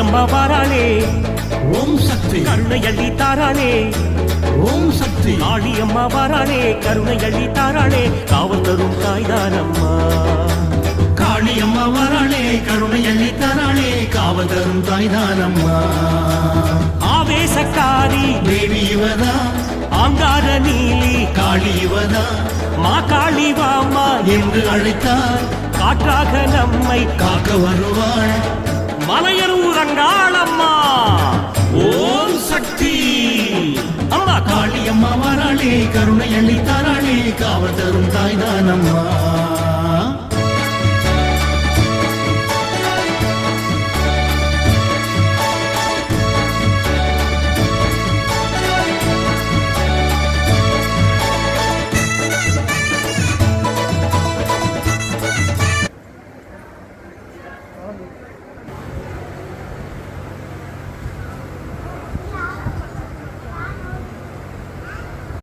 காளியம்மா வாராளே ஓம் சக்தி கருணை அள்ளி தாராளே ஓம் சக்தி காளியம்மா வாராளே கருணை அள்ளி தாராளே காவல் தரும் தாய்தானம்மா காளியம்மா வராளே கருணை அள்ளி தராளே காவல் தரும் தாய்தானம்மா ஆவேசக்காரி தேவி இவதா ஆங்கார நீலி காளி இவதா மா காளி வாமா என்று அழைத்தார் காற்றாக நம்மை காக்க வருவாள் மலையனூர் அங்காளம்மா ஓம் சக்தி அம்மா காளியம்மா வராளே கருணை அள்ளி தராளே காவல் தரும் தாய்தானம்மா